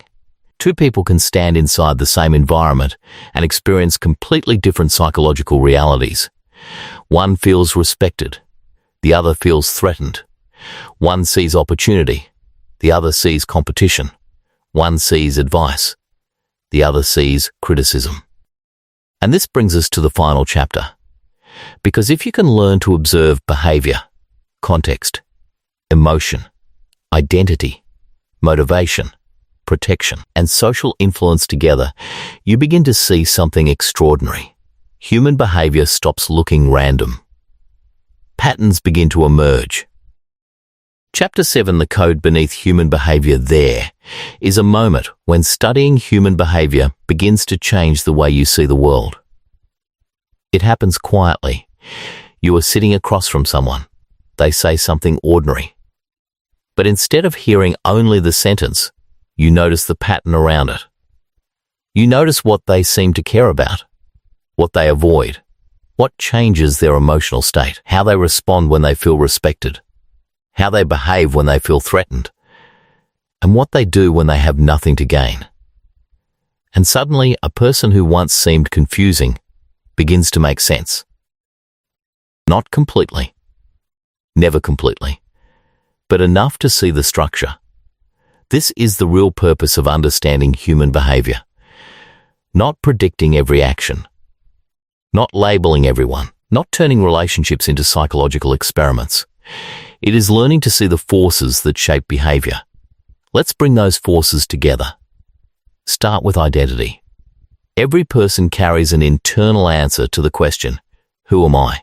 Two people can stand inside the same environment and experience completely different psychological realities. One feels respected, the other feels threatened. One sees opportunity, the other sees competition. One sees advice, the other sees criticism. And this brings us to the final chapter. Because if you can learn to observe behavior, context, emotion, identity, motivation, protection, and social influence together, you begin to see something extraordinary. Human behavior stops looking random. Patterns begin to emerge. Chapter 7, The Code Beneath Human Behavior, there is a moment when studying human behavior begins to change the way you see the world. It happens quietly. You are sitting across from someone. They say something ordinary. But instead of hearing only the sentence, you notice the pattern around it. You notice what they seem to care about, what they avoid, what changes their emotional state, how they respond when they feel respected, how they behave when they feel threatened, and what they do when they have nothing to gain. And suddenly, a person who once seemed confusing begins to make sense. Not completely, never completely, but enough to see the structure. This is the real purpose of understanding human behavior. Not predicting every action, not labeling everyone, not turning relationships into psychological experiments. It is learning to see the forces that shape behavior. Let's bring those forces together. Start with identity. Every person carries an internal answer to the question, who am I?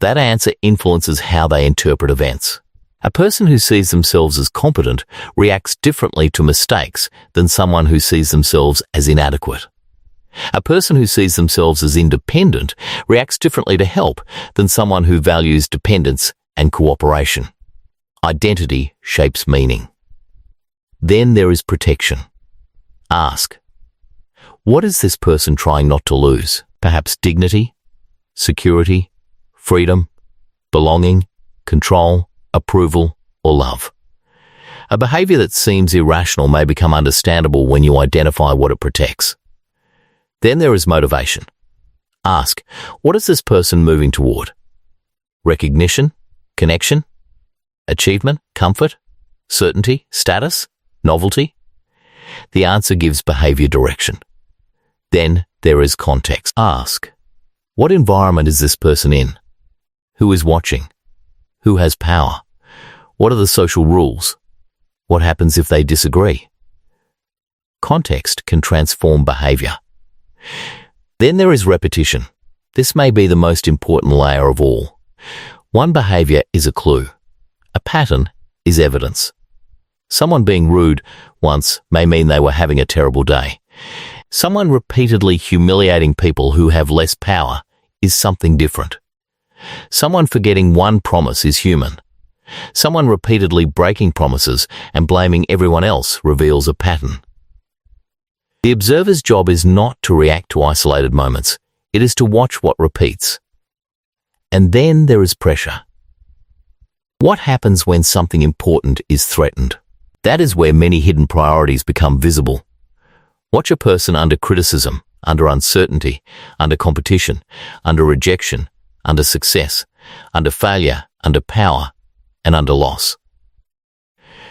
That answer influences how they interpret events. A person who sees themselves as competent reacts differently to mistakes than someone who sees themselves as inadequate. A person who sees themselves as independent reacts differently to help than someone who values dependence and cooperation. Identity shapes meaning. Then there is protection. Ask, what is this person trying not to lose? Perhaps dignity, security, freedom, belonging, control, approval, or love. A behavior that seems irrational may become understandable when you identify what it protects. Then there is motivation. Ask, what is this person moving toward? Recognition, connection, achievement, comfort, certainty, status, novelty? The answer gives behavior direction. Then there is context. Ask, what environment is this person in? Who is watching? Who has power? What are the social rules? What happens if they disagree? Context can transform behavior. Then there is repetition. This may be the most important layer of all. One behavior is a clue. A pattern is evidence. Someone being rude once may mean they were having a terrible day. Someone repeatedly humiliating people who have less power is something different. Someone forgetting one promise is human. Someone repeatedly breaking promises and blaming everyone else reveals a pattern. The observer's job is not to react to isolated moments. It is to watch what repeats. And then there is pressure. What happens when something important is threatened? That is where many hidden priorities become visible. Watch a person under criticism, under uncertainty, under competition, under rejection, under success, under failure, under power, and under loss.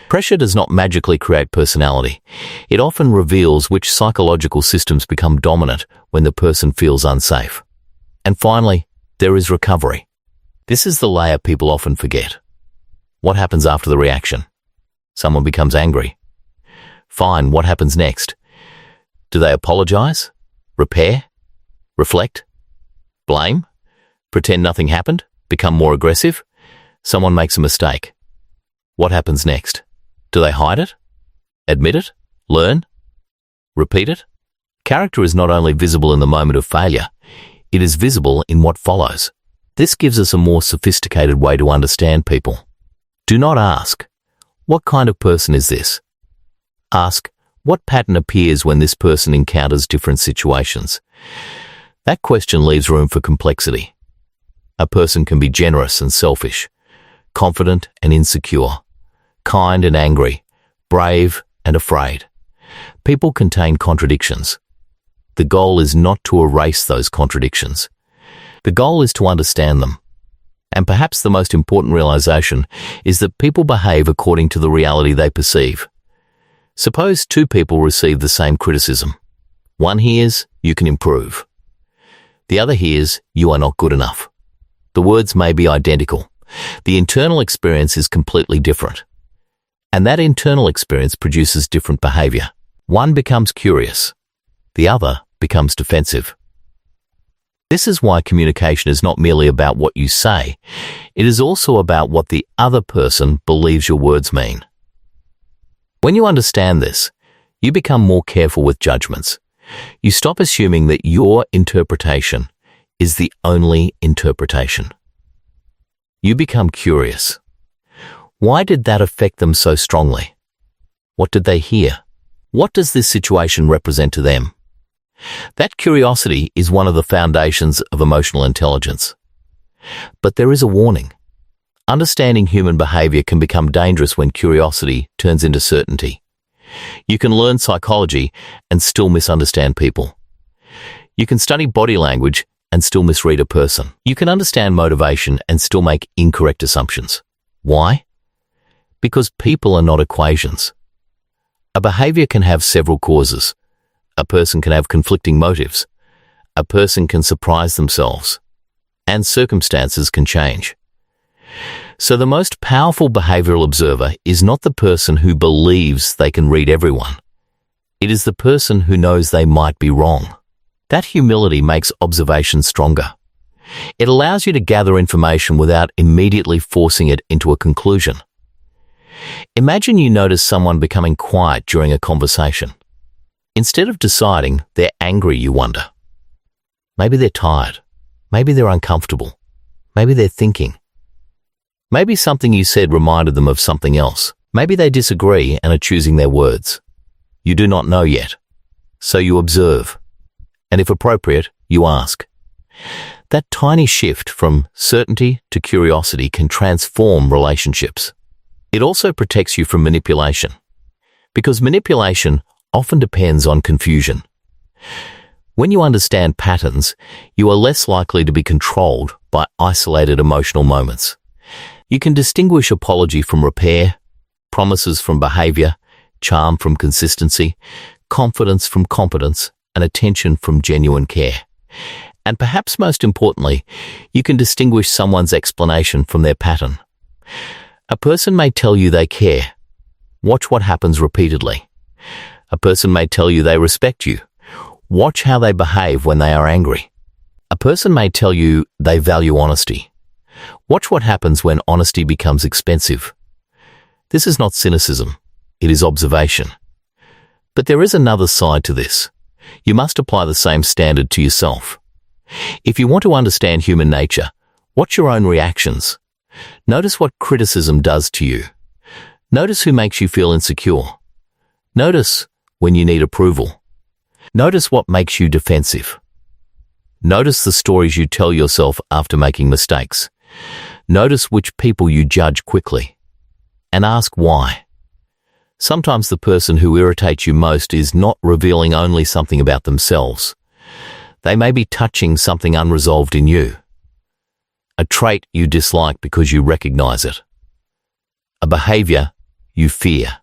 Pressure does not magically create personality. It often reveals which psychological systems become dominant when the person feels unsafe. And finally, there is recovery. This is the layer people often forget. What happens after the reaction? Someone becomes angry. Fine, what happens next? Do they apologize? Repair? Reflect? Blame? Pretend nothing happened? Become more aggressive? Someone makes a mistake. What happens next? Do they hide it? Admit it? Learn? Repeat it? Character is not only visible in the moment of failure, it is visible in what follows. This gives us a more sophisticated way to understand people. Do not ask, what kind of person is this? Ask, what pattern appears when this person encounters different situations? That question leaves room for complexity. A person can be generous and selfish, confident and insecure, kind and angry, brave and afraid. People contain contradictions. The goal is not to erase those contradictions. The goal is to understand them. And perhaps the most important realization is that people behave according to the reality they perceive. Suppose two people receive the same criticism. One hears, you can improve. The other hears, you are not good enough. The words may be identical. The internal experience is completely different. And that internal experience produces different behavior. One becomes curious. The other becomes defensive. This is why communication is not merely about what you say. It is also about what the other person believes your words mean. When you understand this, you become more careful with judgments. You stop assuming that your interpretation is the only interpretation. You become curious. Why did that affect them so strongly? What did they hear? What does this situation represent to them? That curiosity is one of the foundations of emotional intelligence. But there is a warning. Understanding human behavior can become dangerous when curiosity turns into certainty. You can learn psychology and still misunderstand people. You can study body language and still misread a person. You can understand motivation and still make incorrect assumptions. Why? Because people are not equations. A behavior can have several causes. A person can have conflicting motives. A person can surprise themselves. And circumstances can change. So the most powerful behavioral observer is not the person who believes they can read everyone. It is the person who knows they might be wrong. That humility makes observation stronger. It allows you to gather information without immediately forcing it into a conclusion. Imagine you notice someone becoming quiet during a conversation. Instead of deciding they're angry, you wonder. Maybe they're tired. Maybe they're uncomfortable. Maybe they're thinking. Maybe something you said reminded them of something else. Maybe they disagree and are choosing their words. You do not know yet. So you observe. And if appropriate, you ask. That tiny shift from certainty to curiosity can transform relationships. It also protects you from manipulation, because manipulation often depends on confusion. When you understand patterns, you are less likely to be controlled by isolated emotional moments. You can distinguish apology from repair, promises from behavior, charm from consistency, confidence from competence, and attention from genuine care. And perhaps most importantly, you can distinguish someone's explanation from their pattern. A person may tell you they care. Watch what happens repeatedly. A person may tell you they respect you. Watch how they behave when they are angry. A person may tell you they value honesty. Watch what happens when honesty becomes expensive. This is not cynicism. It is observation. But there is another side to this. You must apply the same standard to yourself. If you want to understand human nature, watch your own reactions. Notice what criticism does to you. Notice who makes you feel insecure. Notice when you need approval. Notice what makes you defensive. Notice the stories you tell yourself after making mistakes. Notice which people you judge quickly. And ask why. Sometimes the person who irritates you most is not revealing only something about themselves. They may be touching something unresolved in you. A trait you dislike because you recognize it. A behavior you fear.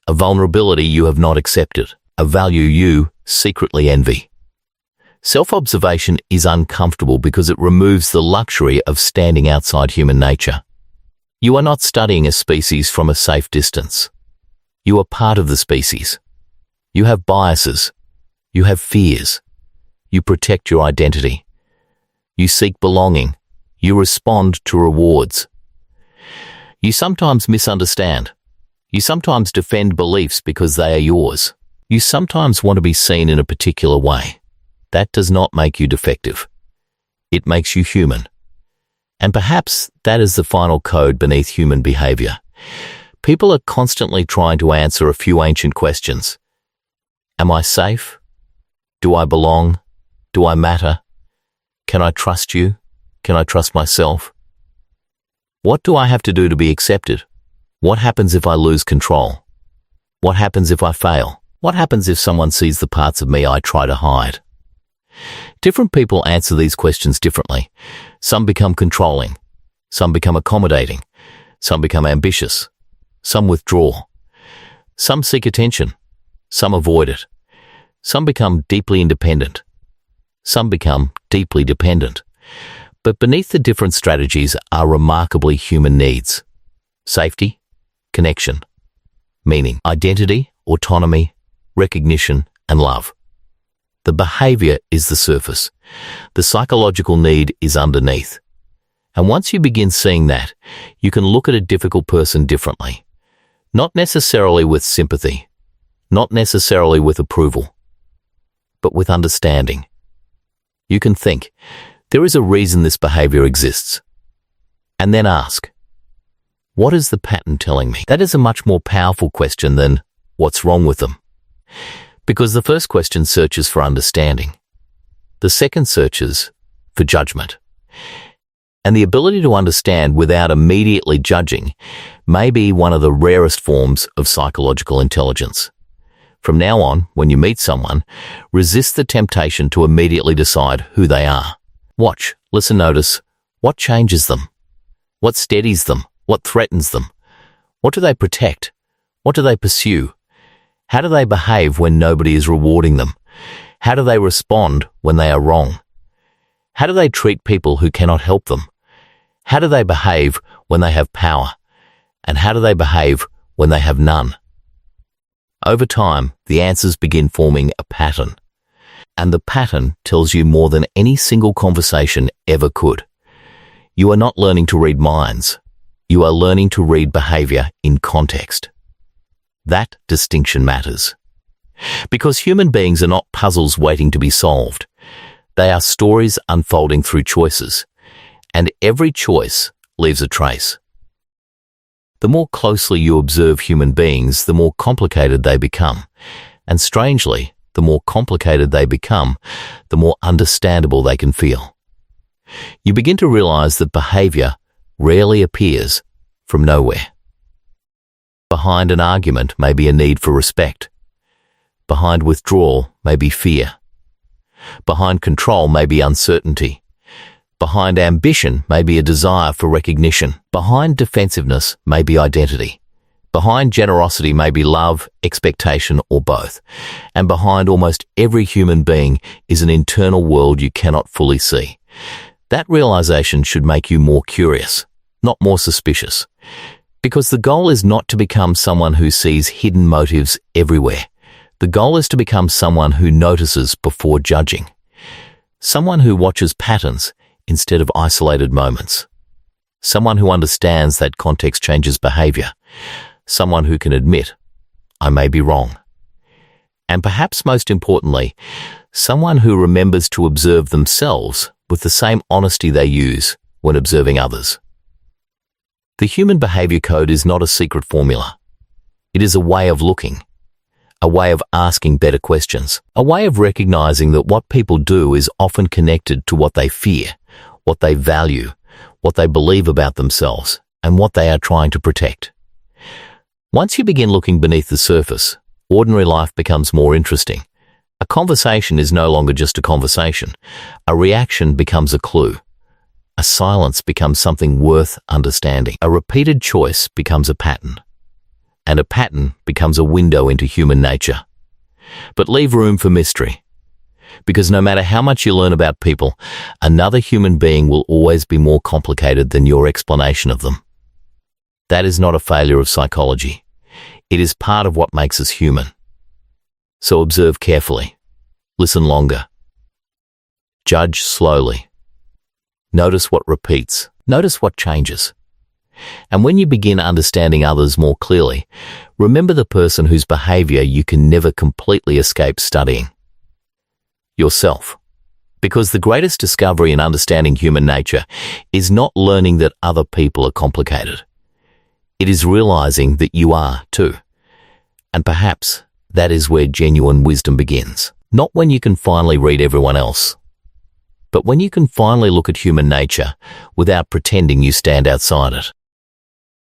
A vulnerability you have not accepted. A value you secretly envy. Self-observation is uncomfortable because it removes the luxury of standing outside human nature. You are not studying a species from a safe distance. You are part of the species. You have biases. You have fears. You protect your identity. You seek belonging. You respond to rewards. You sometimes misunderstand. You sometimes defend beliefs because they are yours. You sometimes want to be seen in a particular way. That does not make you defective. It makes you human. And perhaps that is the final code beneath human behavior. People are constantly trying to answer a few ancient questions. Am I safe? Do I belong? Do I matter? Can I trust you? Can I trust myself? What do I have to do to be accepted? What happens if I lose control? What happens if I fail? What happens if someone sees the parts of me I try to hide? Different people answer these questions differently. Some become controlling. Some become accommodating. Some become ambitious. Some withdraw. Some seek attention. Some avoid it. Some become deeply independent. Some become deeply dependent. But beneath the different strategies are remarkably human needs. Safety, connection, meaning, identity, autonomy, recognition, and love. The behavior is the surface. The psychological need is underneath. And once you begin seeing that, you can look at a difficult person differently. Not necessarily with sympathy, not necessarily with approval, but with understanding. You can think, there is a reason this behavior exists. And then ask, what is the pattern telling me? That is a much more powerful question than, what's wrong with them? Because the first question searches for understanding. The second searches for judgment. And the ability to understand without immediately judging may be one of the rarest forms of psychological intelligence. From now on, when you meet someone, resist the temptation to immediately decide who they are. Watch, listen, notice what changes them, what steadies them, what threatens them, what do they protect, what do they pursue, how do they behave when nobody is rewarding them, how do they respond when they are wrong, how do they treat people who cannot help them, how do they behave when they have power, and how do they behave when they have none. Over time, the answers begin forming a pattern, and the pattern tells you more than any single conversation ever could. You are not learning to read minds. You are learning to read behavior in context. That distinction matters. Because human beings are not puzzles waiting to be solved. They are stories unfolding through choices, and every choice leaves a trace. The more closely you observe human beings, the more complicated they become. And strangely, the more complicated they become, the more understandable they can feel. You begin to realize that behavior rarely appears from nowhere. Behind an argument may be a need for respect. Behind withdrawal may be fear. Behind control may be uncertainty. Behind ambition may be a desire for recognition. Behind defensiveness may be identity. Behind generosity may be love, expectation, or both. And behind almost every human being is an internal world you cannot fully see. That realization should make you more curious, not more suspicious. Because the goal is not to become someone who sees hidden motives everywhere. The goal is to become someone who notices before judging. Someone who watches patterns instead of isolated moments. Someone who understands that context changes behavior. Someone who can admit, I may be wrong. And perhaps most importantly, someone who remembers to observe themselves with the same honesty they use when observing others. The human behavior code is not a secret formula. It is a way of looking, a way of asking better questions, a way of recognizing that what people do is often connected to what they fear, what they value, what they believe about themselves, and what they are trying to protect. Once you begin looking beneath the surface, ordinary life becomes more interesting. A conversation is no longer just a conversation. A reaction becomes a clue. A silence becomes something worth understanding. A repeated choice becomes a pattern. And a pattern becomes a window into human nature. But leave room for mystery. Because no matter how much you learn about people, another human being will always be more complicated than your explanation of them. That is not a failure of psychology. It is part of what makes us human. So observe carefully. Listen longer. Judge slowly. Notice what repeats. Notice what changes. And when you begin understanding others more clearly, remember the person whose behavior you can never completely escape studying. Yourself. Because the greatest discovery in understanding human nature is not learning that other people are complicated. It is realizing that you are too. And perhaps that is where genuine wisdom begins. Not when you can finally read everyone else, but when you can finally look at human nature without pretending you stand outside it.